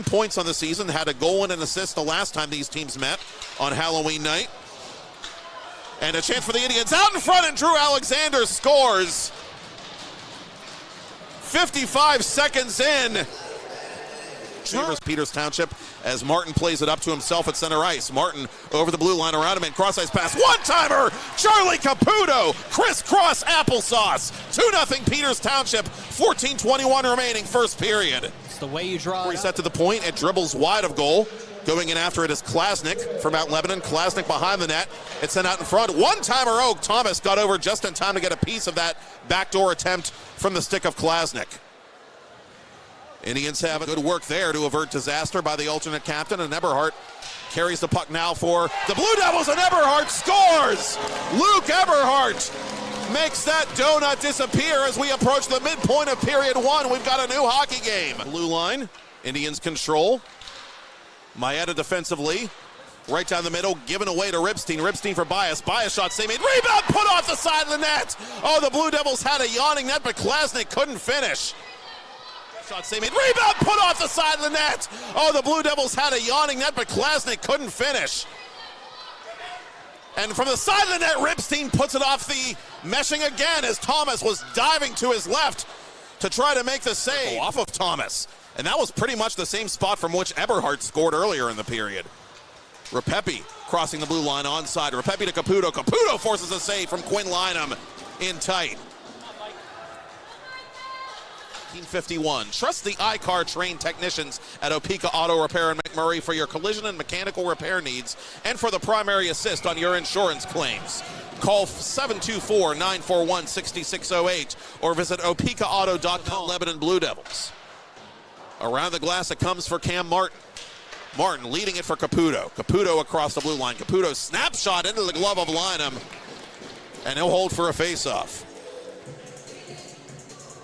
Points on the season, had a goal and an assist the last time these teams met on Halloween night. And a chance for the Indians out in front, and Drew Alexander scores. 55 seconds in. Peters Township as Martin plays it up to himself at center ice. Martin over the blue line around him and cross ice pass. One-timer! Charlie Caputo! Crisscross applesauce! 2-0 Peters Township. 14:21 remaining first period. It's the way you draw it. Reset to the point. It dribbles wide of goal. Going in after it is Klasnick from Mount Lebanon. Klasnick behind the net. It's sent out in front. One-timer Oak. Thomas got over just in time to get a piece of that backdoor attempt from the stick of Klasnick. Indians have good work there to avert disaster by the alternate captain, and Eberhardt carries the puck now for the Blue Devils, and Eberhardt scores! Luke Eberhardt makes that donut disappear as we approach the midpoint of period one. We've got a new hockey game. Blue line, Indians control. Maeda defensively, right down the middle, given away to Ripstein. Ripstein for Bias. Bias shot, save made. Rebound, put off the side of the net. Oh, the Blue Devils had a yawning net, but Klasnick couldn't finish. Shot, save made. Rebound, put off the side of the net. Oh, the Blue Devils had a yawning net, but Klasnick couldn't finish. And from the side of the net, Ripstein puts it off the meshing again as Thomas was diving to his left to try to make the save off of Thomas. And that was pretty much the same spot from which Eberhardt scored earlier in the period. Rapepi crossing the blue line onside. Rapepi to Caputo. Caputo forces a save from Quinn Lynham in tight. 1951. Trust the iCar trained technicians at Opeka Auto Repair in McMurray for your collision and mechanical repair needs and for the primary assist on your insurance claims. Call 724-941-6608 or visit opekaauto.com. Lebanon Blue Devils. Around the glass it comes for Cam Martin. Martin leading it for Caputo. Caputo across the blue line. Caputo snapshot into the glove of Lynham, and he'll hold for a face-off.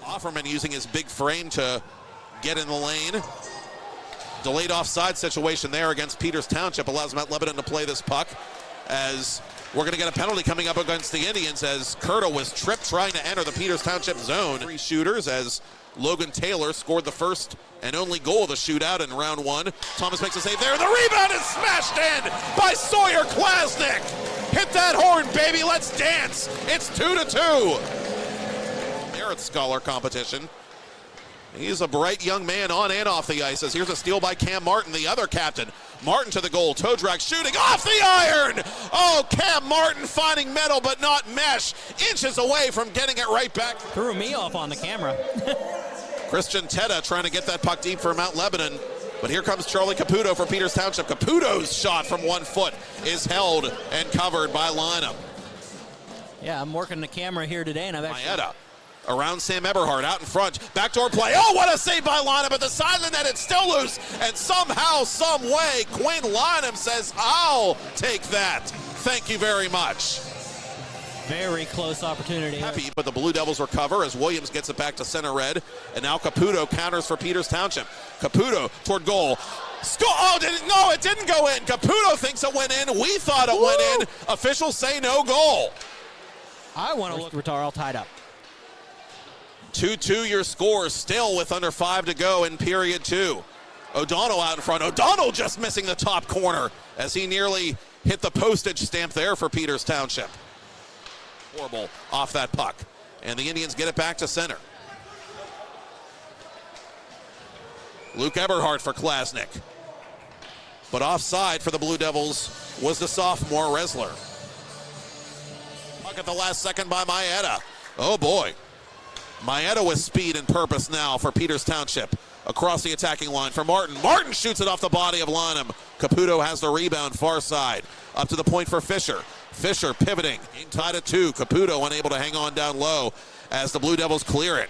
Offerman using his big frame to get in the lane. Delayed offside situation there against Peters Township allows Mount Lebanon to play this puck, as we're going to get a penalty coming up against the Indians as Curto was tripped trying to enter the Peters Township zone. 3 shooters as Logan Taylor scored the first and only goal of the shootout in round one. Thomas makes a save there. The rebound is smashed in by Sawyer Klasnick. Hit that horn, baby. Let's dance. It's 2-2. Merit Scholar competition. He's a bright young man on and off the ice. As here's a steal by Cam Martin, the other captain. Martin to the goal. Toe drag shooting off the iron. Oh, Cam Martin finding metal but not mesh. Inches away from getting it right back. Threw me off on the camera. Christian Teta trying to get that puck deep for Mount Lebanon. But here comes Charlie Caputo for Peters Township. Caputo's shot from 1 foot is held and covered by Lynham. Yeah, I'm working the camera here today, and I've actually... Maeda around Sam Eberhardt, out in front, backdoor play. Oh, what a save by Lynham, but the side of the net, it's still loose, and somehow, some way, Quinn Lynham says, I'll take that. Thank you very much. Very close opportunity. Happy, but the Blue Devils recover as Williams gets it back to center red, and now Caputo counters for Peters Township. Caputo toward goal. Oh, it didn't go in. Caputo thinks it went in. We thought it went in. Officials say no goal. I want to look. We're all tied up. 2-2 your score, still with under 5 to go in period 2. O'Donnell out in front. O'Donnell just missing the top corner as he nearly hit the postage stamp there for Peters Township. Horrible off that puck. And the Indians get it back to center. Luke Eberhardt for Klasnick. But offside for the Blue Devils was the sophomore Resler. Puck at the last second by Maeda. Oh boy. Maeda with speed and purpose now for Peters Township. Across the attacking line for Martin. Martin shoots it off the body of Lynham. Caputo has the rebound far side. Up to the point for Fisher. Fisher pivoting. Game tied at 2. Caputo unable to hang on down low as the Blue Devils clear it.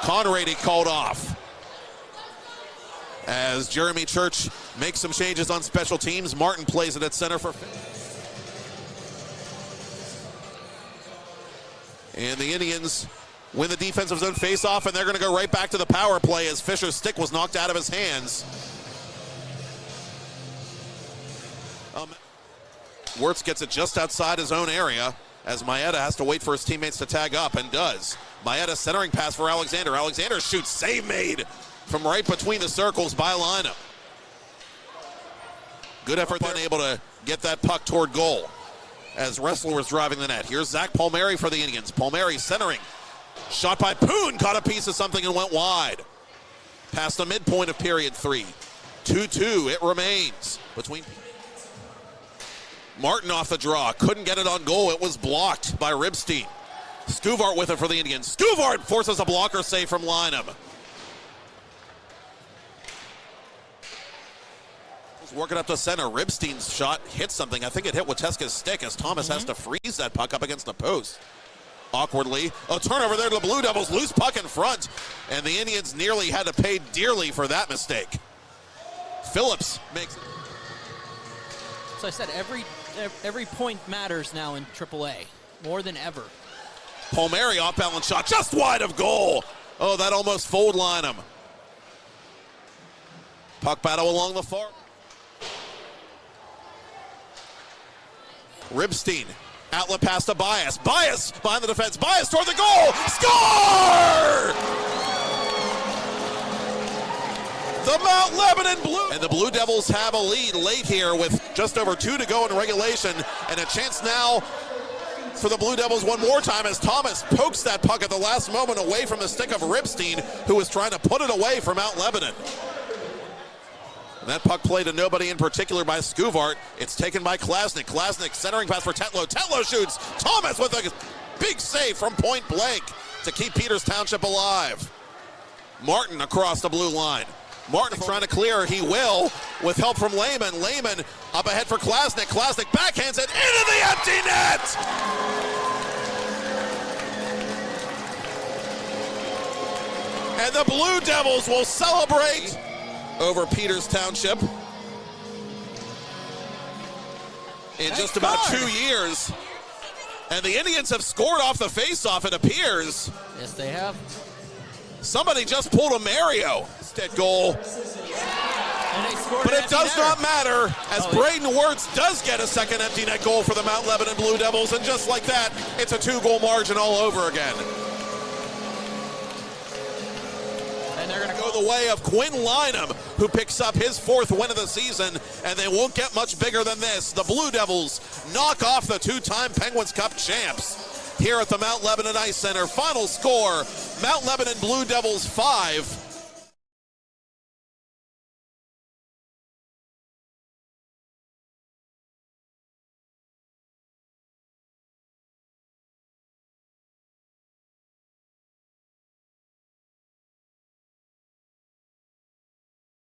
Conrady called off. As Jeremy Church makes some changes on special teams, Martin plays it at center for Fisher. And the Indians win the defensive zone faceoff, and they're going to go right back to the power play as Fisher's stick was knocked out of his hands. Wirtz gets it just outside his own area as Maeda has to wait for his teammates to tag up, and does. Maeda centering pass for Alexander. Alexander shoots, save made from right between the circles by Lynham. Good effort then, able to get that puck toward goal as Ressler was driving the net. Here's Zach Palmieri for the Indians. Palmieri centering. Shot by Poon, caught a piece of something and went wide. Past the midpoint of period 3. 2-2, it remains between. Martin off the draw, couldn't get it on goal. It was blocked by Ribstein. Skuvart with it for the Indians. Skuvart forces a blocker save from Lynham. Working up the center. Ribstein's shot hit something. I think it hit Wateska's stick as Thomas has to freeze that puck up against the post. Awkwardly, a turnover there to the Blue Devils. Loose puck in front, and the Indians nearly had to pay dearly for that mistake. Phillips makes it. So I said every point matters now in AAA, more than ever. Palmieri off balance shot, just wide of goal. Oh, that almost fooled Lynham. Puck battle along the far. Ribstein, outlet pass to Bias. Bias behind the defense. Bias toward the goal. Score! The Mount Lebanon Blue. And the Blue Devils have a lead late here with just over 2 to go in regulation. And a chance now for the Blue Devils one more time as Thomas pokes that puck at the last moment away from the stick of Ribstein, who was trying to put it away for Mount Lebanon. And that puck played to nobody in particular by Skuvart. It's taken by Klasnick. Klasnick centering pass for Tetlow. Tetlow shoots. Thomas with a big save from point blank to keep Peters Township alive. Martin across the blue line. Martin trying to clear. He will with help from Lehman. Lehman up ahead for Klasnick. Klasnick backhands it into the empty net. And the Blue Devils will celebrate over Peters Township in just about 2 years. And the Indians have scored off the faceoff, it appears. Yes, they have. Somebody just pulled a Mario at goal. And they scored But an it empty does netter. not matter, as Braden Wirtz does get a second empty net goal for the Mount Lebanon Blue Devils. And just like that, it's a 2-goal margin all over again. And they're going to Go the way of Quinn Lynham, who picks up his 4th win of the season, and they won't get much bigger than this. The Blue Devils knock off the 2-time Penguins Cup champs here at the Mount Lebanon Ice Center. Final score, Mount Lebanon Blue Devils 5,